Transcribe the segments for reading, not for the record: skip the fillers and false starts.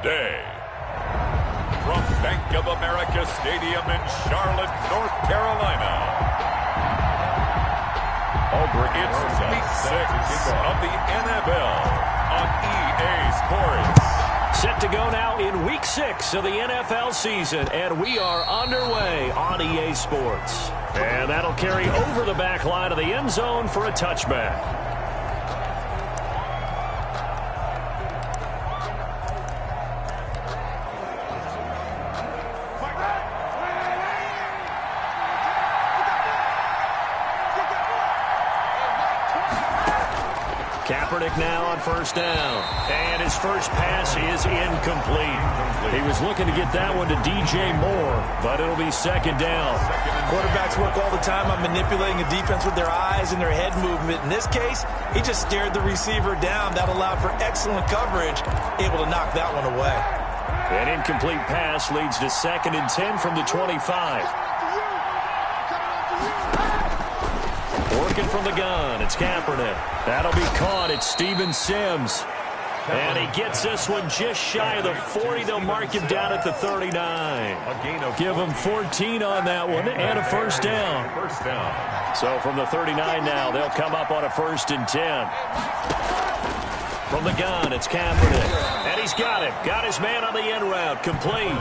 day. From Bank of America Stadium in Charlotte, North Carolina. It's Week 6 of the NFL on EA Sports. Set to go now in Week 6 of the NFL season, and we are underway on EA Sports. And that'll carry over the back line of the end zone for a touchback. Kaepernick now on first down. And his first pass is incomplete. He was looking to get that one to DJ Moore, but it'll be second down. Quarterbacks work all the time on manipulating a defense with their eyes and their head movement. In this case, he just stared the receiver down. That allowed for excellent coverage, able to knock that one away. An incomplete pass leads to 2nd and 10 from the 25. Working from the gun, it's Kaepernick. That'll be caught. It's Steven Sims. And he gets this one just shy of the 40. They'll mark him down at the 39. Give him 14 on that one and a first down. So from the 39 now, they'll come up on a 1st and 10. From the gun, it's Kaepernick. And he's got him. Got his man on the end route. Complete.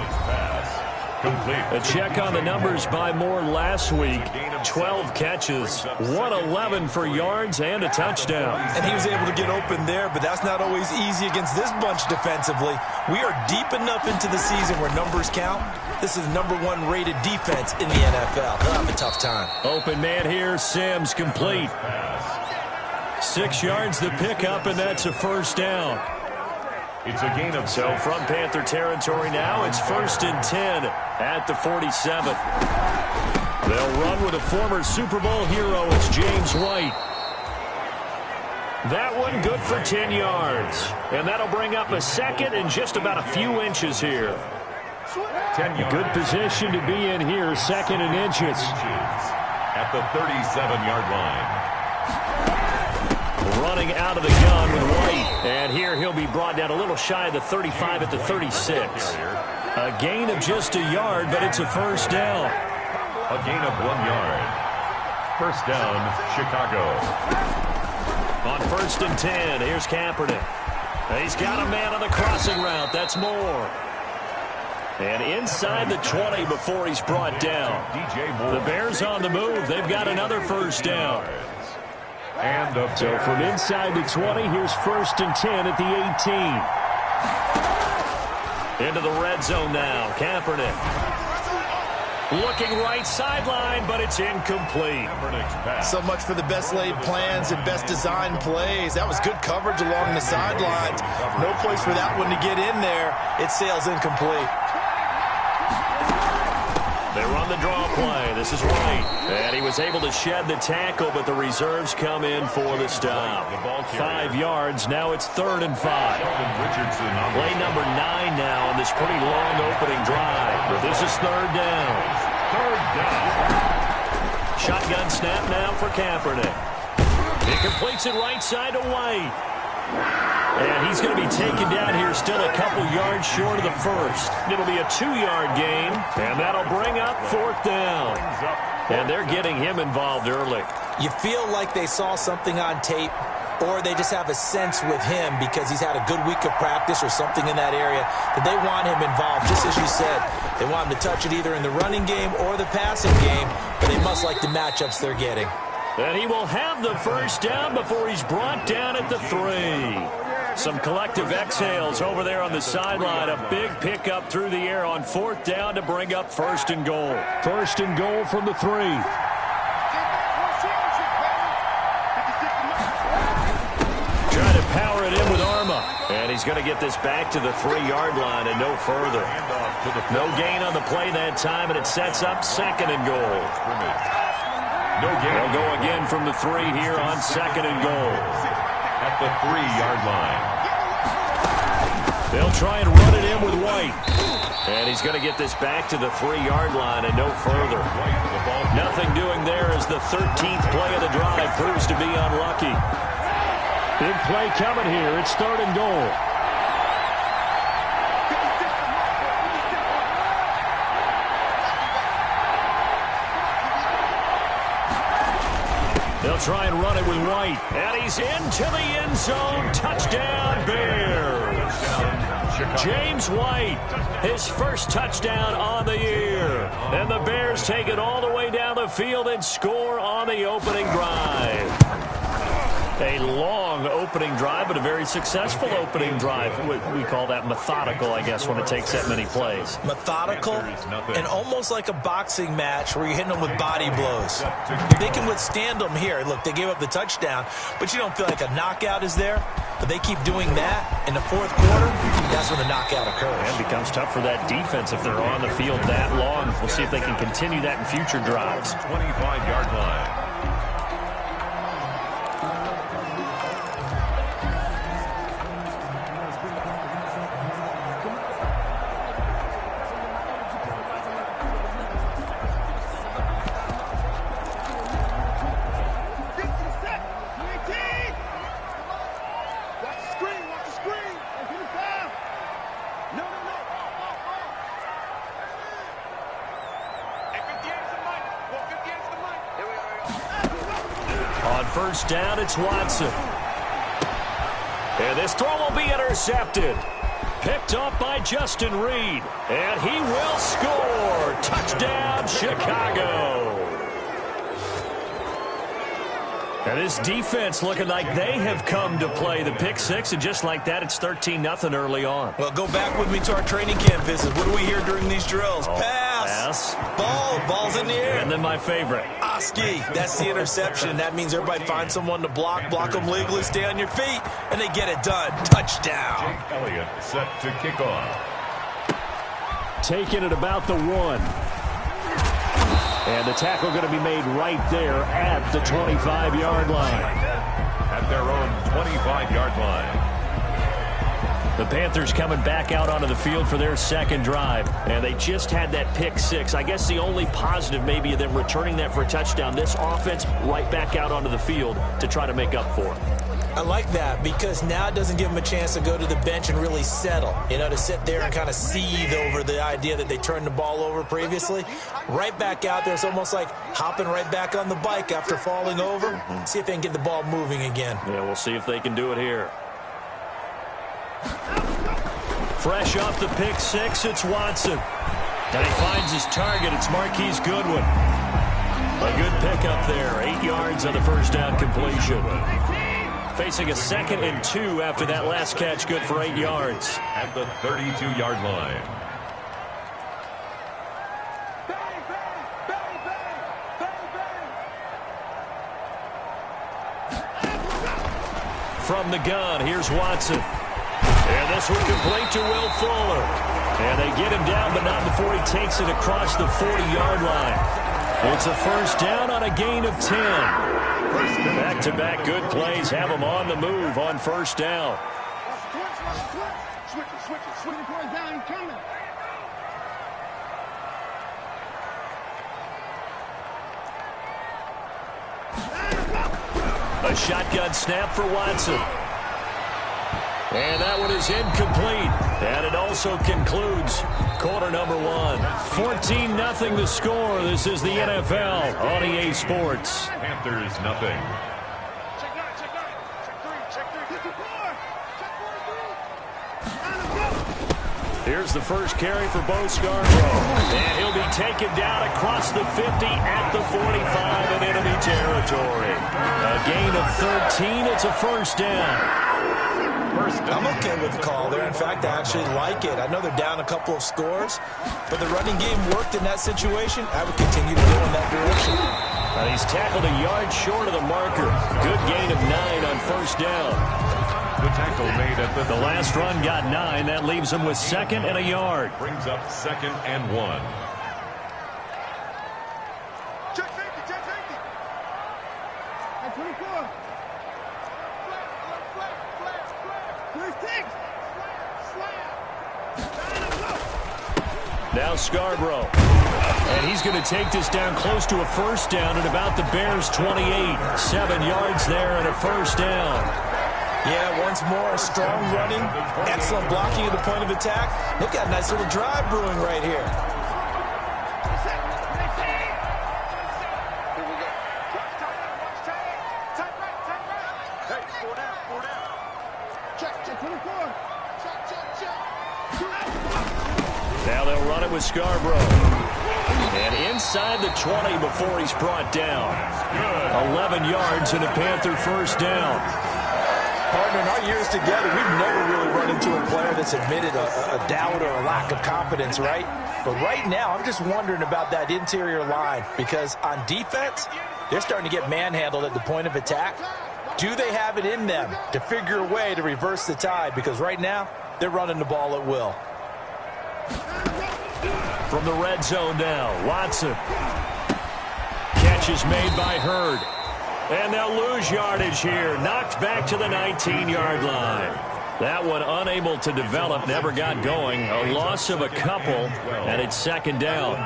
A check on the numbers by Moore last week. 12 catches, 111 for yards and a touchdown. And he was able to get open there, but that's not always easy against this bunch defensively. We are deep enough into the season where numbers count. This is #1 rated defense in the NFL. They'll have a tough time. Open man here, Sims, complete. 6 yards the pickup, and that's a first down. It's a gain of so from Panther territory now, it's 1st and 10 at the 47. They'll run with a former Super Bowl hero. It's James White. That one good for 10 yards. And that'll bring up a 2nd and just about a few inches here. 10 yards. Good position to be in here, 2nd and inches. At the 37-yard line. Running out of the gun with White. And here he'll be brought down a little shy of the 35 at the 36. A gain of just a yard, but it's a first down. A gain of 1 yard. First down, Chicago. On 1st and 10, here's Kaepernick. He's got a man on the crossing route. That's Moore. And inside the 20 before he's brought down. The Bears on the move. They've got another first down. And so from inside the 20, here's 1st and 10 at the 18. Into the red zone now. Kaepernick. Looking right sideline, but it's incomplete. So much for the best laid plans and best designed plays. That was good coverage along the sidelines. No place for that one to get in there. It sails incomplete. They run the draw play. This is White. And he was able to shed the tackle, but the reserves come in for the stop. 5 yards. Now it's 3rd and 5. Play number 9 now on this pretty long opening drive. But this is 3rd down. Shotgun snap now for Kaepernick. He completes it right side to White. And he's going to be taken down here still a couple yards short of the first. It'll be a 2-yard gain, and that'll bring up 4th down. And they're getting him involved early. You feel like they saw something on tape, or they just have a sense with him because he's had a good week of practice or something in that area that they want him involved, just as you said. They want him to touch it either in the running game or the passing game, but they must like the matchups they're getting. And he will have the first down before he's brought down at the 3. Some collective exhales over there on the sideline. A big pickup through the air on 4th down to bring up 1st and goal. 1st and goal from the 3. Trying to power it in with Arma. And he's going to get this back to the 3-yard line and no further. No gain on the play that time, and it sets up 2nd and goal. They'll go again from the 3 here on 2nd and goal. At the 3-yard line. They'll try and run it in with White. And he's going to get this back to the 3-yard line and no further. Nothing doing there as the 13th play of the drive proves to be unlucky. Big play coming here. It's 3rd and goal. They'll try and run it with White. And he's into the end zone. Touchdown, Bears. James White, his first touchdown on the year. And the Bears take it all the way down the field and score on the opening drive. A long opening drive, but a very successful opening drive. We call that methodical, I guess, when it takes that many plays. Methodical and almost like a boxing match where you're hitting them with body blows. They can withstand them here. Look, they gave up the touchdown, but you don't feel like a knockout is there. But they keep doing that in the fourth quarter. That's when the knockout occurs. And it becomes tough for that defense if they're on the field that long. We'll see if they can continue that in future drives. 25-yard line. First down, it's Watson. And this throw will be intercepted. Picked up by Justin Reed. And he will score. Touchdown, Chicago. And this defense looking like they have come to play the pick six, and just like that, it's 13-0 early on. Well, go back with me to our training camp visit. What do we hear during these drills? Pass. Ball's in the air. And then my favorite. Oski, that's the interception. That means everybody finds someone to block them legally, stay on your feet, and they get it done. Touchdown. Jake Elliott set to kick off. Taking it about the 1. And the tackle going to be made right there at the 25-yard line. At their own 25-yard line. The Panthers coming back out onto the field for their second drive. And they just had that pick six. I guess the only positive maybe of them returning that for a touchdown. This offense right back out onto the field to try to make up for it. I like that because now it doesn't give them a chance to go to the bench and really settle. You know, to sit there and kind of seethe over the idea that they turned the ball over previously. Right back out there. It's almost like hopping right back on the bike after falling over. See if they can get the ball moving again. Yeah, we'll see if they can do it here. Fresh off the pick six, it's Watson. And he finds his target. It's Marquise Goodwin. A good pickup there. 8 yards on the first down completion. Facing a 2nd and 2 after that last catch, good for 8 yards. At the 32-yard line. From the gun, here's Watson. And this one complete to Will Fuller. And they get him down, but not before he takes it across the 40-yard line. It's a first down on a gain of 10. Back-to-back good plays have them on the move on first down. A shotgun snap for Watson. And that one is incomplete. And it also concludes quarter number 1. 14-0 the score. This is the NFL on EA Sports. Panthers nothing. Here's the first carry for Bo Scarborough. And he'll be taken down across the 50 at the 45 in enemy territory. A gain of 13. It's a first down. I'm okay with the call there. In fact, I actually like it. I know they're down a couple of scores, but the running game worked in that situation. I would continue to go in that direction. And he's tackled a yard short of the marker. Good gain of 9 on first down. The tackle made at the last run got 9. That leaves him with 2nd and a yard. Brings up 2nd and 1. Check safety. At 24. Now Scarborough. And he's going to take this down close to a first down at about the Bears' 28. 7 yards there and a first down. Yeah, once more, strong running, excellent blocking at the point of attack. They've got a nice little drive brewing right here. Now they'll run it with Scarborough. And inside the 20 before he's brought down. 11 yards and a Panther first down. Partner, in our years together, we've never really run into a player that's admitted a doubt or a lack of confidence, right? But right now, I'm just wondering about that interior line because on defense, they're starting to get manhandled at the point of attack. Do they have it in them to figure a way to reverse the tide? Because right now, they're running the ball at will. From the red zone now, Watson. Catch is made by Hurd. And they'll lose yardage here. Knocked back to the 19-yard line. That one unable to develop, never got going. A loss of a couple, and it's second down.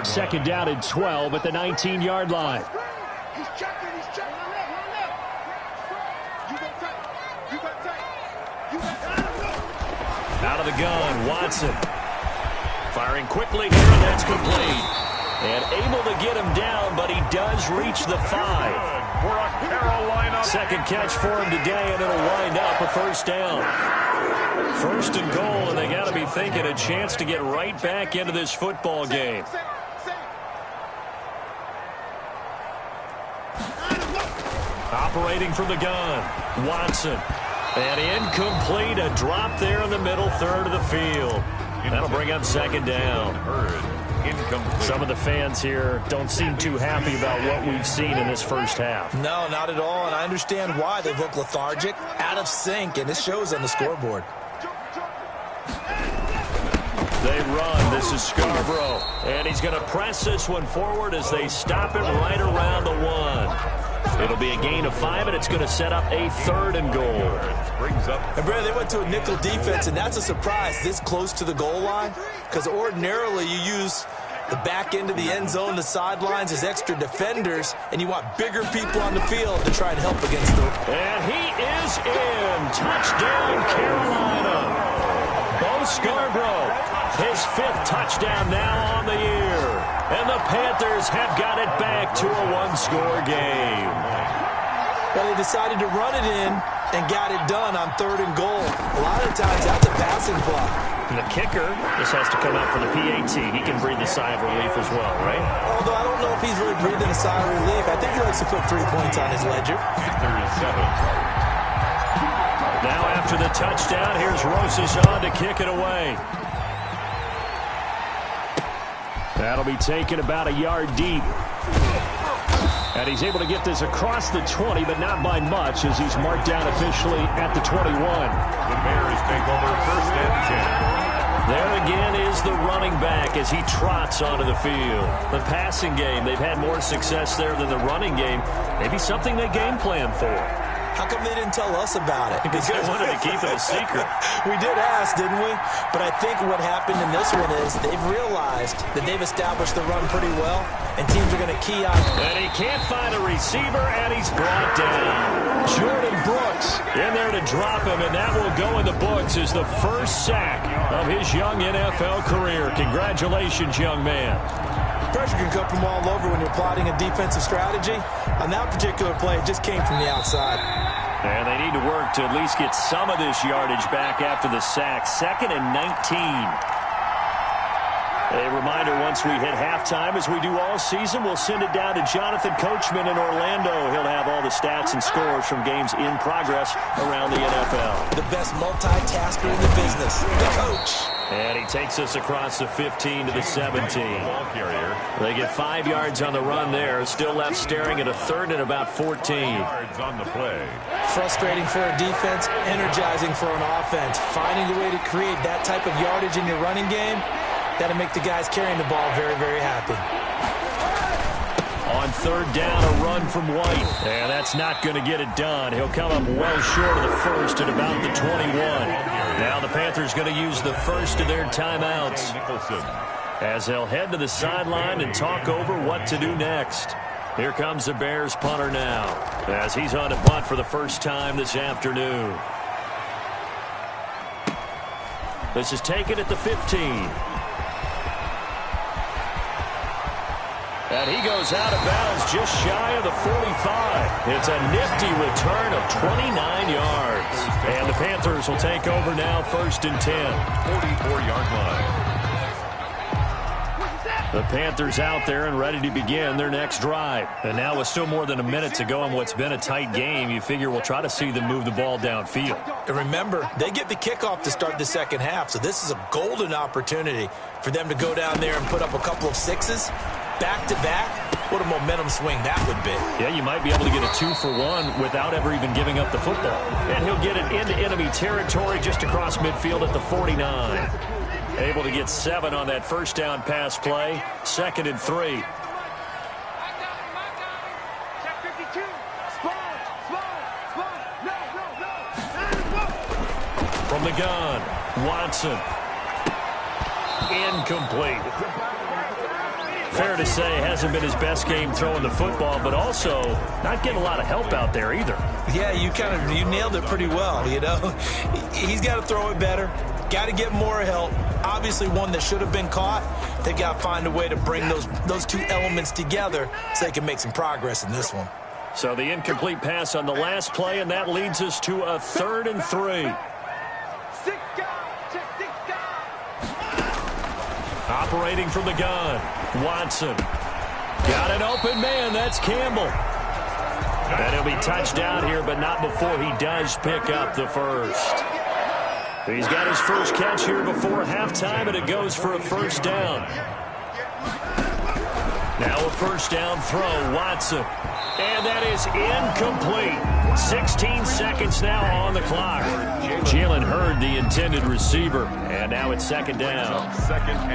Second down and 12 at the 19-yard line. He's checking. Out of the gun, Watson. Firing quickly here, and that's complete. And able to get him down, but he does reach the 5. Second catch for him today, and it'll wind up a first down. First and goal, and they got to be thinking a chance to get right back into this football game. Operating from the gun, Watson. And incomplete, a drop there in the middle third of the field. That'll bring up second down. Some of the fans here don't seem too happy about what we've seen in this first half. No, not at all, and I understand why. They look lethargic, out of sync, and it shows on the scoreboard. They run. This is Scarborough. And he's going to press this one forward as they stop it right around the 1. It'll be a gain of 5, and it's going to set up a third and goal. And Brad, they went to a nickel defense, and that's a surprise this close to the goal line, because ordinarily you use the back end of the end zone, the sidelines as extra defenders, and you want bigger people on the field to try and help against them. And he is in. Touchdown, Carolina. Bo Scarborough, his 5th touchdown now on the year. And the Panthers have got it back to a one-score game. Well, they decided to run it in and got it done on third and goal. A lot of times, that's a passing play. And the kicker just has to come out for the PAT. He can breathe a sigh of relief as well, right? Although I don't know if he's really breathing a sigh of relief. I think he likes to put 3 points on his ledger. Now after the touchdown, here's Rosas on to kick it away. That'll be taken about a yard deep. And he's able to get this across the 20, but not by much, as he's marked down officially at the 21. The Bears take over first and 10. There again is the running back as he trots onto the field. The passing game, they've had more success there than the running game. Maybe something they game plan for. How come they didn't tell us about it? Because they wanted to keep it a secret. We did ask, didn't we? But I think what happened in this one is they've realized that they've established the run pretty well, and teams are going to key on. And he can't find a receiver, and he's brought down. Jordan Brooks in there to drop him, and that will go in the books as the first sack of his young NFL career. Congratulations, young man. Pressure can come from all over when you're plotting a defensive strategy. On that particular play, it just came from the outside. And they need to work to at least get some of this yardage back after the sack. 2nd and 19. A reminder, once we hit halftime, as we do all season, we'll send it down to Jonathan Coachman in Orlando. He'll have all the stats and scores from games in progress around the NFL. The best multitasker in the business, the coach. And he takes us across the 15 to the 17. They get 5 yards on the run there. Still left staring at a third and about 14. Yards on the play. Frustrating for a defense, energizing for an offense. Finding a way to create that type of yardage in your running game, that'll make the guys carrying the ball very, very happy. On third down, a run from White. And that's not going to get it done. He'll come up well short of the first at about the 21. Now the Panthers going to use the first of their timeouts as they'll head to the sideline and talk over what to do next. Here comes the Bears punter now as he's on to punt for the first time this afternoon. This is taken at the 15. And he goes out of bounds just shy of the 45. It's a nifty return of 29 yards. And the Panthers will take over now, 1st and 10. 44-yard line. The Panthers out there and ready to begin their next drive. And now with still more than a minute to go in what's been a tight game, you figure we'll try to see them move the ball downfield. And remember, they get the kickoff to start the second half, so this is a golden opportunity for them to go down there and put up a couple of sixes back-to-back. What a momentum swing that would be. Yeah, you might be able to get a 2-for-1 without ever even giving up the football. And he'll get it into enemy territory just across midfield at the 49. Able to get 7 on that first down pass play. 2nd and 3. From the gun, Watson. Incomplete. Fair to say, hasn't been his best game throwing the football, but also not getting a lot of help out there either. Yeah, you nailed it pretty well, you know. He's got to throw it better. Got to get more help. Obviously one that should have been caught. They got to find a way to bring those two elements together so they can make some progress in this one. So the incomplete pass on the last play, and that leads us to a 3rd and 3. Operating from the gun, Watson. Got an open man, that's Campbell. And he'll be touched down here, but not before he does pick up the first. He's got his first catch here before halftime, and it goes for a first down. Now a first down throw, Watson. And that is incomplete. 16 seconds now on the clock. Jalen Hurd, the intended receiver. And now it's 2nd down.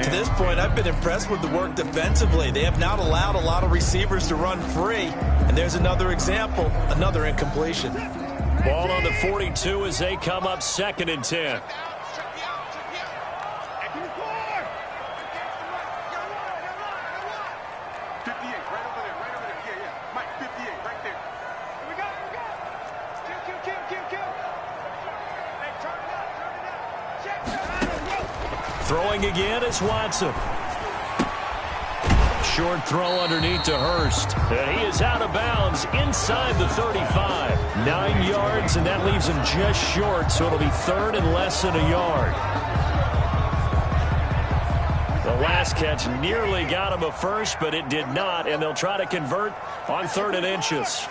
To this point, I've been impressed with the work defensively. They have not allowed a lot of receivers to run free. And there's another example, another incompletion. Ball on the 42 as they come up 2nd and 10. Throwing again is Watson. Short throw underneath to Hurst. And he is out of bounds inside the 35. 9 yards, and that leaves him just short, so it'll be 3rd and less than a yard. The last catch nearly got him a first, but it did not, and they'll try to convert on 3rd and inches.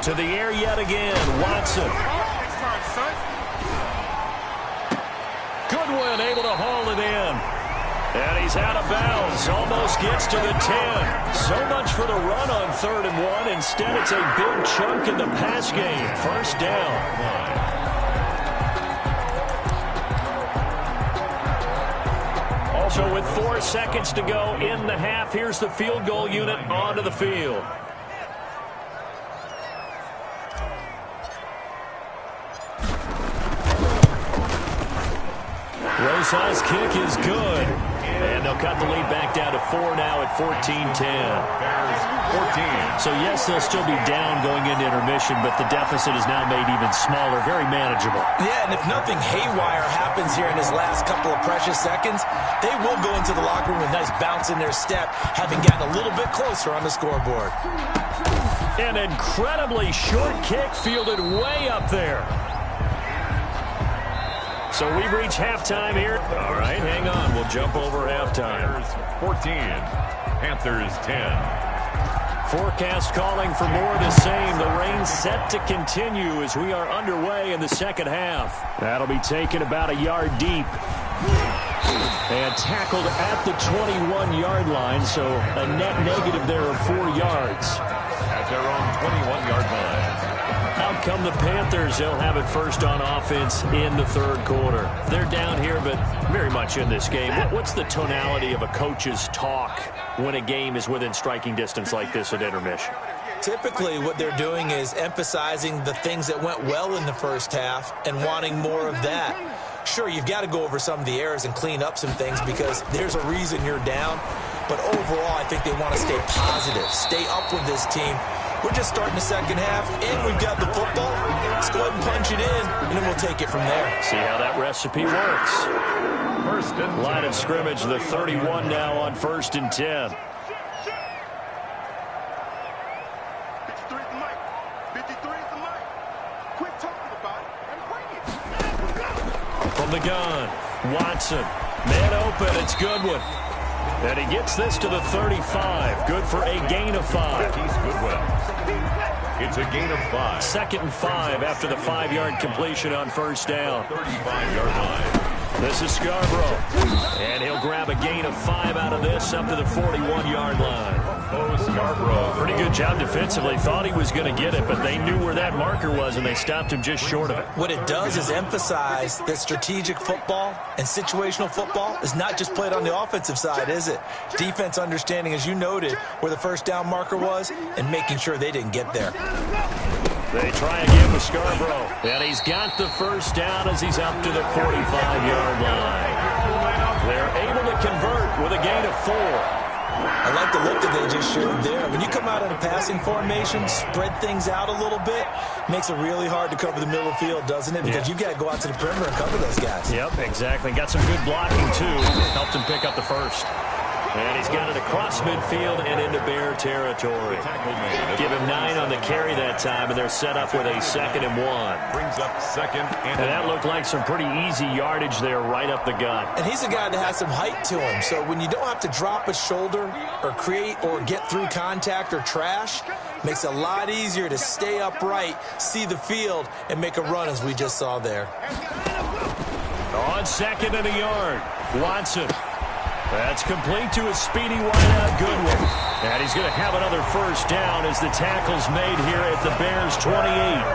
To the air yet again, Watson. Goodwin able to haul it in. And he's out of bounds, almost gets to the 10. So much for the run on 3rd and 1. Instead, it's a big chunk in the pass game. First down. Also with 4 seconds to go in the half, here's the field goal unit onto the field. Rosas' kick is good. And they'll cut the lead back down to 4 now at 14-10. 14. So, yes, they'll still be down going into intermission, but the deficit is now made even smaller, very manageable. Yeah, and if nothing haywire happens here in his last couple of precious seconds, they will go into the locker room with a nice bounce in their step, having gotten a little bit closer on the scoreboard. An incredibly short kick fielded way up there. So we've reached halftime here. All right, hang on. We'll jump over halftime. 14, Panthers 10. Forecast calling for more of the same. The rain set to continue as we are underway in the second half. That'll be taken about a yard deep. And tackled at the 21-yard line, so a net negative there of 4 yards. At their own 21-yard line. Out come the Panthers. They'll have it first on offense in the 3rd quarter. They're down here, but very much in this game. What's the tonality of a coach's talk when a game is within striking distance like this at intermission? Typically, what they're doing is emphasizing the things that went well in the first half and wanting more of that. Sure, you've got to go over some of the errors and clean up some things because there's a reason you're down. But overall, I think they want to stay positive, stay up with this team. We're just starting the second half, and we've got the football. Let's go ahead and punch it in, and then we'll take it from there. See how that recipe works. First and Line of scrimmage, the 31 now on 1st and 10. 53 is the mic. 53 is the mic. Quit talking about it and bring it. From the gun, Watson. Man open, it's Goodwin. And he gets this to the 35. Good for a gain of 5. He's Goodwin. It's a gain of 5. 2nd and 5 after the 5-yard completion on 1st down. 35-yard line. This is Scarborough. And he'll grab a gain of 5 out of this up to the 41-yard line. Oh, Scarborough. Pretty good job defensively. Thought he was going to get it, but they knew where that marker was, and they stopped him just short of it. What it does is emphasize that strategic football and situational football is not just played on the offensive side, is it? Defense understanding, as you noted, where the 1st down marker was and making sure they didn't get there. They try again with Scarborough. And he's got the 1st down as he's up to the 45-yard line. They're able to convert with a gain of 4. I like the look that they just showed there. When you come out in a passing formation, spread things out a little bit, makes it really hard to cover the middle of the field, doesn't it? Because you've got to go out to the perimeter and cover those guys. Yep, exactly. Got some good blocking, too. Helped him pick up the 1st. And he's got it across midfield and into Bear territory. Give him 9 on the carry that time, and they're set up with a 2nd and 1. Brings up 2nd and that looked like some pretty easy yardage there right up the gut. And he's a guy that has some height to him, so when you don't have to drop a shoulder or create or get through contact or trash, makes it a lot easier to stay upright, see the field, and make a run as we just saw there. On 2nd and a yard, Watson. That's complete to a speedy wideout Goodwin. And he's going to have another 1st down as the tackle's made here at the Bears' 28.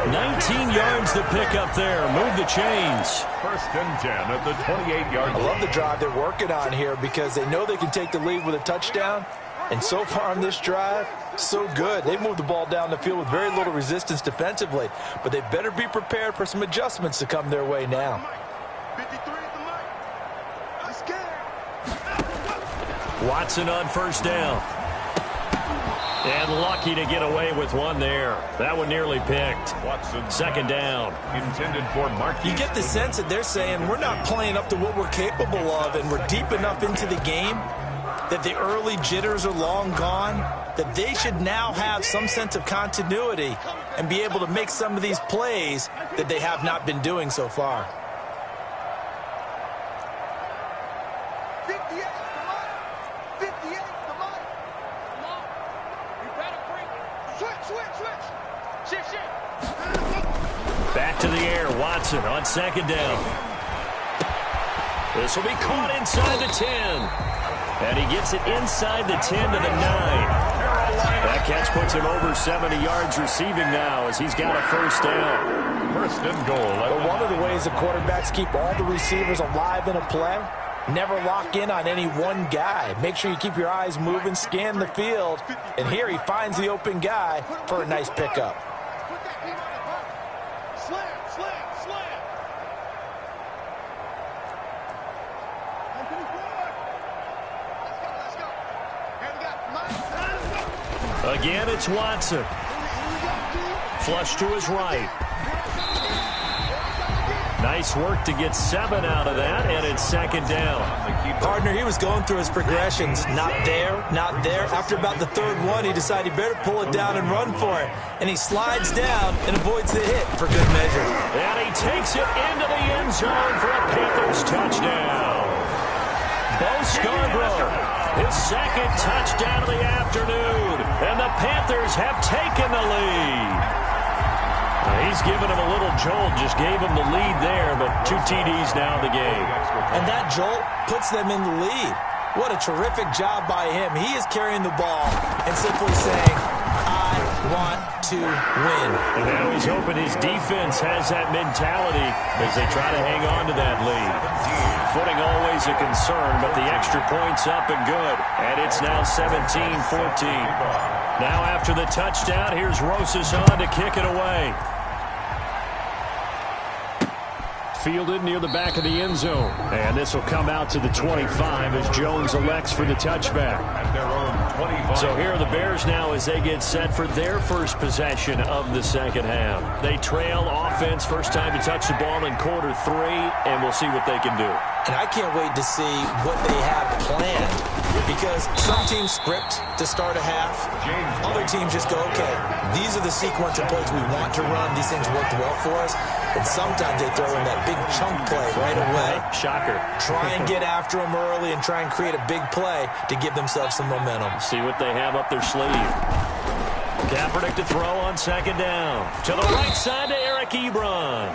19 yards to pick up there. Move the chains. 1st and 10 at the 28-yard line. I love the drive they're working on here because they know they can take the lead with a touchdown. And so far on this drive, so good. They moved the ball down the field with very little resistance defensively. But they better be prepared for some adjustments to come their way now. 53 is the mic. Let's get it. Watson on 1st down. And lucky to get away with one there. That one nearly picked. Watson. 2nd down. Intended for Mark. You get the sense that they're saying we're not playing up to what we're capable of, and we're deep enough into the game that the early jitters are long gone, that they should now have some sense of continuity and be able to make some of these plays that they have not been doing so far. 58 is the mic. 58 is the mic. Come on. You better bring it. Switch. Shift. Back to the air. Watson on 2nd down. This will be caught inside the 10. And he gets it inside the 10 to the 9. That catch puts him over 70 yards receiving now as he's got a 1st down. 1st and goal. But one of the ways the quarterbacks keep all the receivers alive in a play, never lock in on any one guy. Make sure you keep your eyes moving, scan the field. And here he finds the open guy for a nice pickup. Put that team on the button. Slam. Let's go. Here we go. Again, it's Watson. Flush to his right. Nice work to get 7 out of that, and it's 2nd down. Partner, he was going through his progressions. Not there. After about the 3rd one, he decided he better pull it down and run for it. And he slides down and avoids the hit for good measure. And he takes it into the end zone for a Panthers touchdown. Bo Scarborough, his 2nd touchdown of the afternoon. And the Panthers have taken the lead. He's given him a little jolt, just gave him the lead there, but 2 TDs now in the game. And that jolt puts them in the lead. What a terrific job by him. He is carrying the ball and simply saying, I want to win. And now he's hoping his defense has that mentality as they try to hang on to that lead. Footing always a concern, but the extra point's up and good. And it's now 17-14. Now after the touchdown, here's Rosas on to kick it away. fielded near the back of the end zone. And this will come out to the 25 as Jones elects for the touchback. At their own 25. So here are the Bears now as they get set for their first possession of the second half. They trail offense, first time to touch the ball in quarter 3, and we'll see what they can do. And I can't wait to see what they have planned, because some teams script to start a half. Other teams just go, okay, these are the sequence of plays we want to run. These things worked well for us. And sometimes they throw in that big chunk play right away. Shocker. Try and get after them early and try and create a big play to give themselves some momentum. See what they have up their sleeve. Kaepernick to throw on second down. To the right side to Eric Ebron.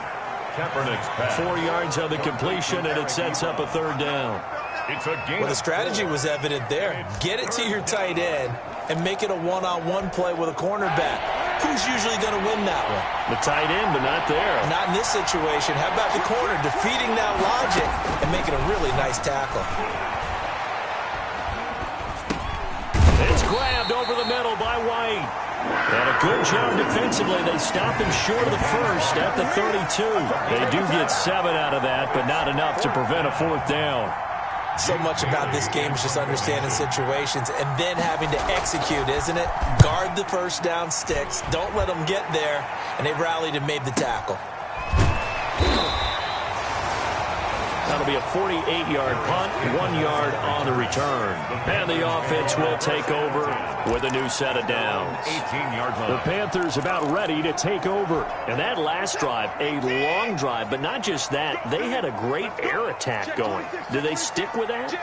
Kaepernick's pass. 4 yards on the completion, and it sets up a third down. It's a game. Well, the strategy was evident there. Get it to your tight end and make it a one-on-one play with a cornerback. Who's usually going to win that one? The tight end, but not there. Not in this situation. How about the corner defeating that logic and making a really nice tackle? It's grabbed over the middle by White. And a good job defensively. They stop him short of the first at the 32. They do get 7 out of that, but not enough to prevent a fourth down. So much about this game is just understanding situations and then having to execute, isn't it? Guard the first down sticks. Don't let them get there. And they rallied and made the tackle. That'll be a 48-yard punt, 1 yard on the return. And the offense will take over with a new set of downs. 18 yards The Panthers about ready to take over. And that last drive, a long drive, but not just that. They had a great air attack going. Do they stick with that?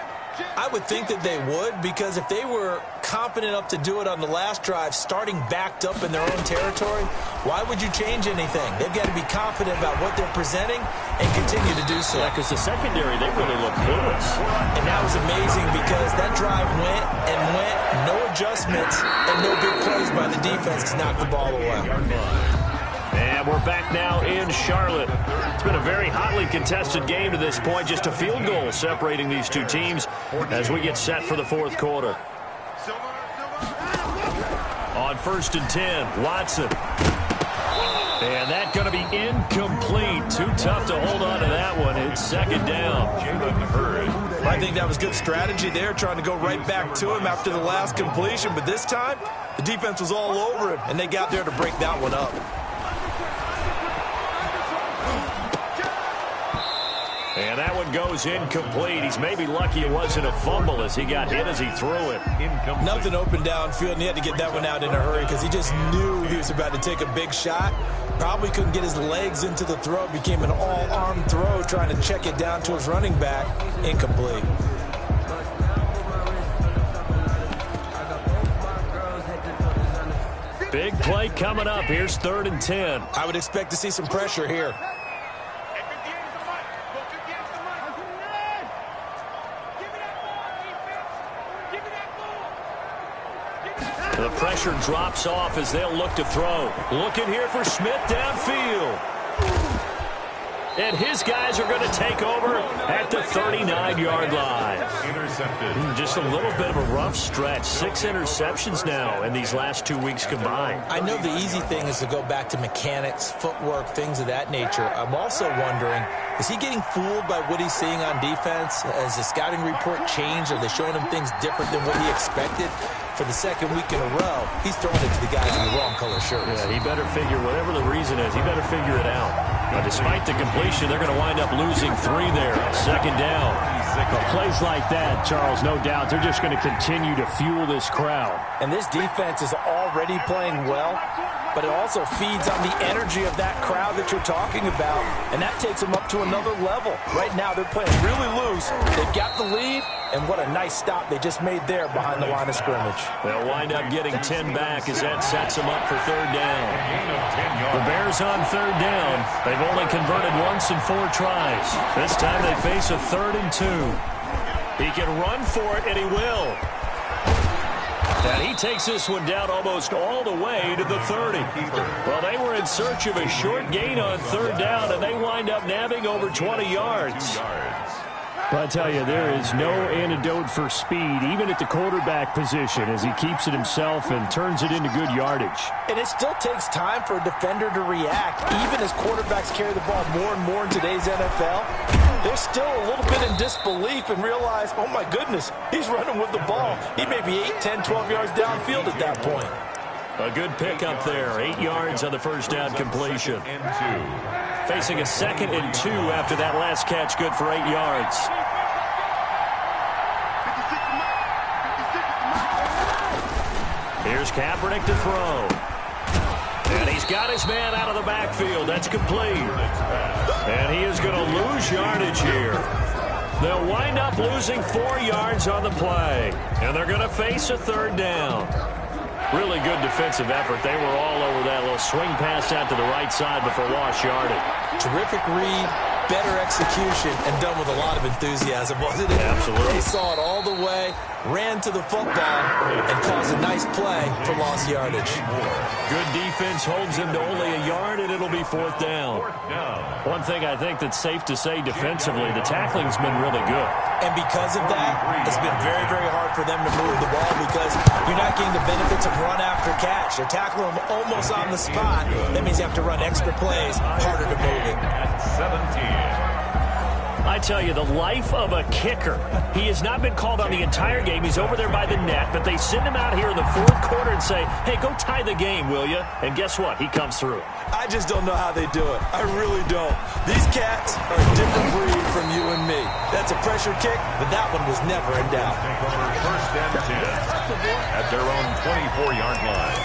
I would think that they would, because if they were confident enough to do it on the last drive, starting backed up in their own territory, why would you change anything? They've got to be confident about what they're presenting and continue to do so. Yeah, because the secondary, they really look clueless. And that was amazing because that drive went and went, no adjustments, and no big plays by the defense to knock the ball away. And we're back now in Charlotte. It's been a very hotly contested game to this point. Just a field goal separating these two teams as we get set for the fourth quarter. On 1st and 10, Watson. And that's going to be incomplete. Too tough to hold on to that one. It's second down. I think that was good strategy there, trying to go right back to him after the last completion. But this time, the defense was all over him, and they got there to break that one up. And that one goes incomplete. He's maybe lucky it wasn't a fumble as he got hit as he threw it. Nothing open downfield, and he had to get that one out in a hurry because he just knew he was about to take a big shot. Probably couldn't get his legs into the throw. Became an all-arm throw, trying to check it down to his running back. Incomplete. Big play coming up. Here's 3rd and 10. I would expect to see some pressure here. The pressure drops off as they'll look to throw. Looking here for Smith downfield. And his guys are going to take over at the 39-yard line. Intercepted. Just a little bit of a rough stretch. 6 interceptions now in these last 2 weeks combined. I know the easy thing is to go back to mechanics, footwork, things of that nature. I'm also wondering, is he getting fooled by what he's seeing on defense? Has the scouting report changed? Are they showing him things different than what he expected? For the second week in a row, he's throwing it to the guys in the wrong color shirts. Yeah, he better figure, whatever the reason is, he better figure it out. But despite the completion, they're going to wind up losing 3 there. Second down. Plays like that, Charles, no doubt, they're just going to continue to fuel this crowd. And this defense is already playing well, but it also feeds on the energy of that crowd that you're talking about, and that takes them up to another level. Right now, they're playing really loose. They've got the lead, and what a nice stop they just made there behind the line of scrimmage. They'll wind up getting 10 back as that sets them up for 3rd down. The Bears on 3rd down. They've only converted once in 4 tries. This time they face a 3rd and 2. He can run for it, and he will. And he takes this one down almost all the way to the 30. Well, they were in search of a short gain on 3rd down, and they wind up nabbing over 20 yards. I tell you, there is no antidote for speed, even at the quarterback position, as he keeps it himself and turns it into good yardage. And it still takes time for a defender to react. Even as quarterbacks carry the ball more and more in today's NFL, they're still a little bit in disbelief and realize, oh my goodness, he's running with the ball. He may be 8, 10, 12 yards downfield at that point. A good pickup there. 8 yards on the first down completion. Facing a 2nd and 2 after that last catch, good for 8 yards. Here's Kaepernick to throw. And he's got his man out of the backfield. That's complete. And he is going to lose yardage here. They'll wind up losing 4 yards on the play. And they're going to face a 3rd down. Really good defensive effort. They were all over that little swing pass out to the right side before lost yardage. Terrific read, better execution, and done with a lot of enthusiasm, wasn't it? Absolutely. They saw it all the way, ran to the football, and caused a nice play for lost yardage. Good defense holds him to only a yard, and it'll be 4th down. One thing I think that's safe to say defensively, the tackling's been really good. And because of that, it's been very, very hard for them to move the ball because you're not getting the benefits of run after catch. They're tackling them almost on the spot. That means you have to run extra plays, harder to move it. 17. I tell you, the life of a kicker. He has not been called on the entire game. He's over there by the net, but they send him out here in the 4th quarter and say, hey, go tie the game, will you? And guess what? He comes through. I just don't know how they do it. I really don't. These cats are a different breed from you and me. That's a pressure kick, but that one was never in doubt. First and 10 at their own 24-yard line.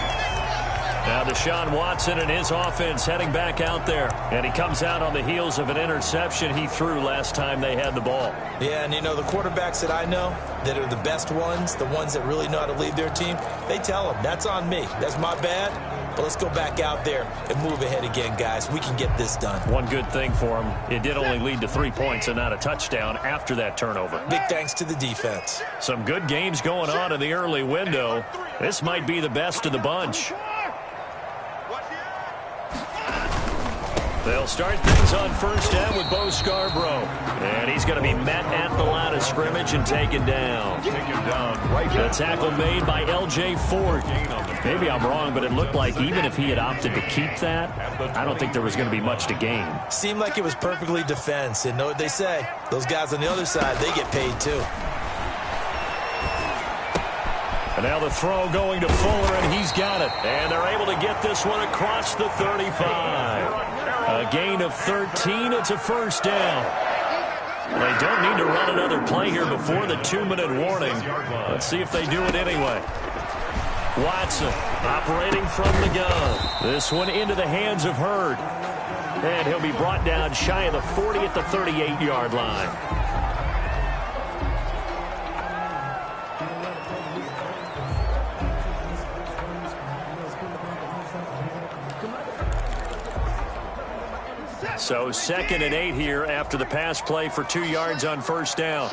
Now Deshaun Watson and his offense heading back out there. And he comes out on the heels of an interception he threw last time they had the ball. Yeah, and you know, the quarterbacks that I know that are the best ones, the ones that really know how to lead their team, they tell them, that's on me. That's my bad. But let's go back out there and move ahead again, guys. We can get this done. One good thing for him, it did only lead to 3 points and not a touchdown after that turnover. Big thanks to the defense. Some good games going on in the early window. This might be the best of the bunch. They'll start things on first down with Bo Scarborough. And he's going to be met at the line of scrimmage and taken down. The tackle made by L.J. Ford. Maybe I'm wrong, but it looked like even if he had opted to keep that, I don't think there was going to be much to gain. Seemed like it was perfectly defense. And know what they say? Those guys on the other side, they get paid too. And now the throw going to Fuller, and he's got it. And they're able to get this one across the 35. A gain of 13. It's a first down. They don't need to run another play here before the 2-minute warning. Let's see if they do it anyway. Watson operating from the gun. This one into the hands of Hurd. And he'll be brought down shy of the 40 at the 38-yard line. So 2nd and 8 here after the pass play for 2 yards on first down.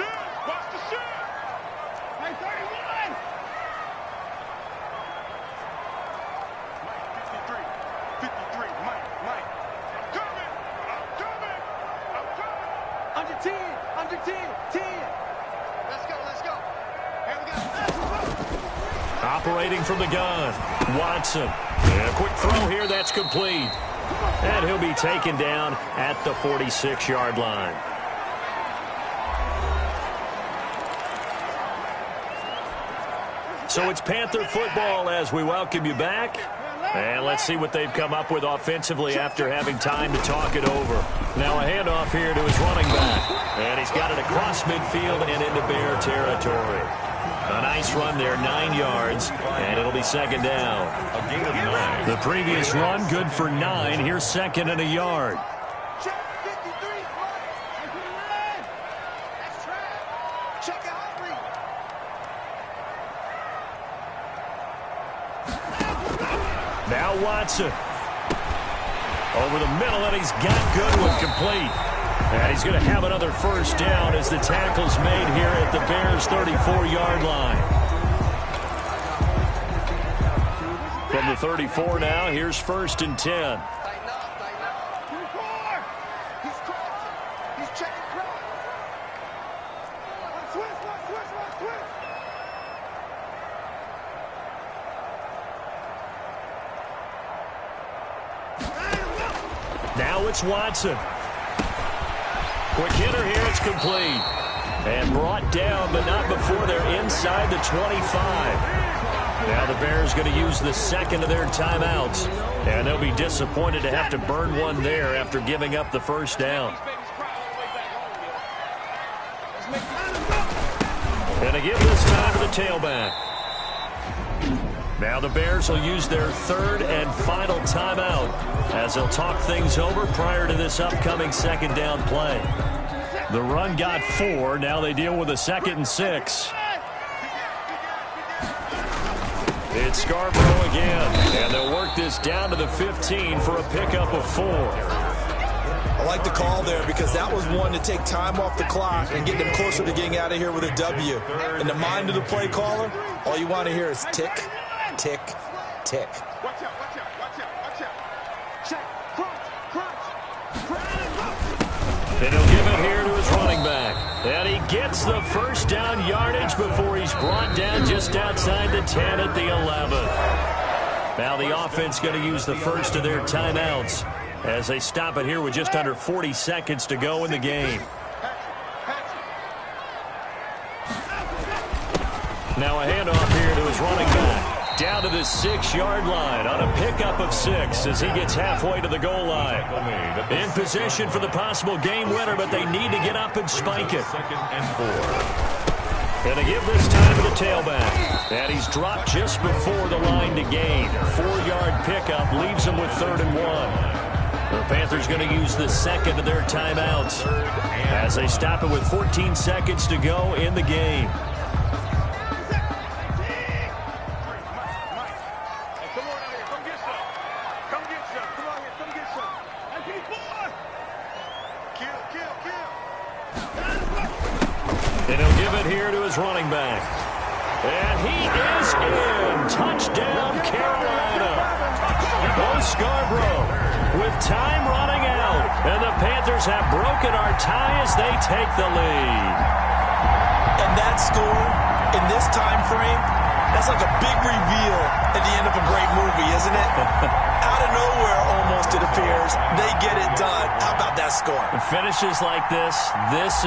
Operating from the gun, Watson. And a quick throw here, that's complete. And he'll be taken down at the 46-yard line. So it's Panther football as we welcome you back. And let's see what they've come up with offensively after having time to talk it over. Now a handoff here to his running back. And he's got it across midfield and into Bear territory. A nice run there, 9 yards, and it'll be 2nd down. A gain of 9. The previous run, good for 9. Here's 2nd and a yard. Now Watson. Over the middle, and he's got Goodwin complete. And he's going to have another first down as the tackle's made here at the Bears' 34-yard line. From the 34 now, here's 1st and 10. Now it's Watson. Quick hitter here, it's complete. And brought down, but not before they're inside the 25. Now the Bears going to use the second of their timeouts. And they'll be disappointed to have to burn one there after giving up the first down. And they give this time to the tailback. Now the Bears will use their third and final timeout as they'll talk things over prior to this upcoming second down play. The run got 4. Now they deal with a 2nd and 6. It's Scarborough again, and they'll work this down to the 15 for a pickup of 4. I like the call there because that was one to take time off the clock and get them closer to getting out of here with a W. In the mind of the play caller, all you want to hear is tick, tick, tick. Watch out, watch out, watch out, watch out. Check, crunch. And he'll give it here to his running back. And he gets the first down yardage before he's brought down just outside the 10 at the 11. Now the offense going to use the first of their timeouts as they stop it here with just under 40 seconds to go in the game. Now a handoff here to his running back. Down to the 6-yard line on a pickup of 6 as he gets halfway to the goal line. In position for the possible game winner, but they need to get up and spike it. 2nd and 4. And they give this time to the tailback. And he's dropped just before the line to gain. 4-yard pickup leaves him with 3rd and 1. The Panthers going to use the second of their timeouts as they stop it with 14 seconds to go in the game. And he'll give it here to his running back. And he is in. Touchdown, Carolina. Bo Scarborough with time running out. And the Panthers have broken our tie as they take the lead. And that score in this time frame, that's like a big reveal at the end of a great movie, isn't it? Out of nowhere, almost, it appears, they get it done. How about that score? Finishes like this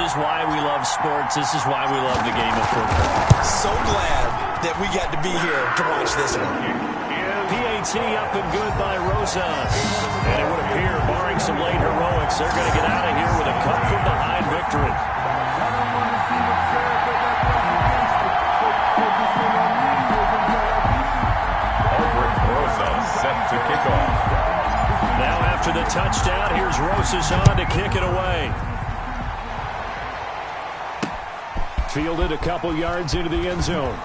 is why we love sports. This is why we love the game of football. So glad that we got to be here to watch this one. PAT up and good by Rosas. And it would appear, barring some late heroics, they're going to get out of here with a come-from-behind victory. Set to kick off. Now after the touchdown, here's Rosas on to kick it away. Fielded a couple yards into the end zone.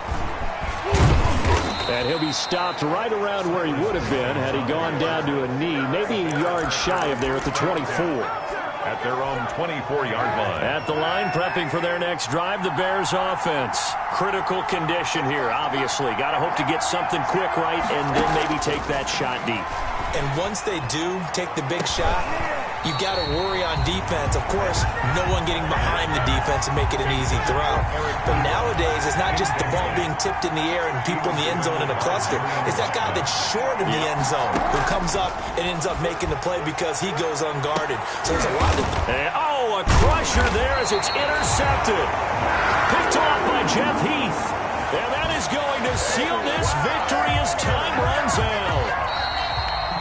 And he'll be stopped right around where he would have been had he gone down to a knee, maybe a yard shy of there at the 24. At their own 24-yard line. At the line, prepping for their next drive, the Bears offense. Critical condition here, obviously. Got to hope to get something quick right and then maybe take that shot deep. And once they do take the big shot, you got to worry on defense. Of course, no one getting behind the defense and make it an easy throw. But nowadays, it's not just the ball being tipped in the air and people in the end zone in a cluster. It's that guy that's short in the end zone who comes up and ends up making the play because he goes unguarded. So there's a lot of... a crusher there as it's intercepted. Picked off by Jeff Heath. And that is going to seal this victory as time runs out.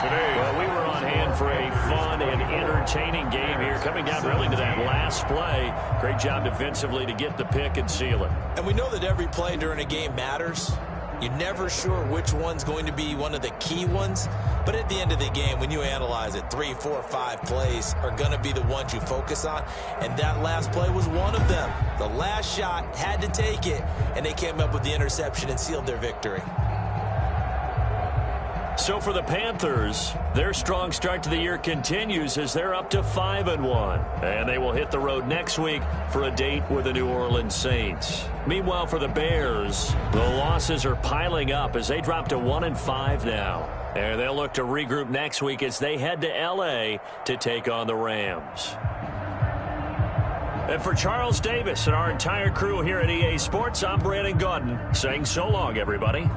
Well, we were on hand for a fun and entertaining game here, coming down really to that last play. Great job defensively to get the pick and seal it. And we know that every play during a game matters. You're never sure which one's going to be one of the key ones. But at the end of the game, when you analyze it, 3, 4, 5 plays are going to be the ones you focus on. And that last play was one of them. The last shot had to take it, and they came up with the interception and sealed their victory. So for the Panthers, their strong start to the year continues as they're up to 5-1. And they will hit the road next week for a date with the New Orleans Saints. Meanwhile, for the Bears, the losses are piling up as they drop to 1-5 now. And they'll look to regroup next week as they head to L.A. to take on the Rams. And for Charles Davis and our entire crew here at EA Sports, I'm Brandon Gaudin saying so long, everybody.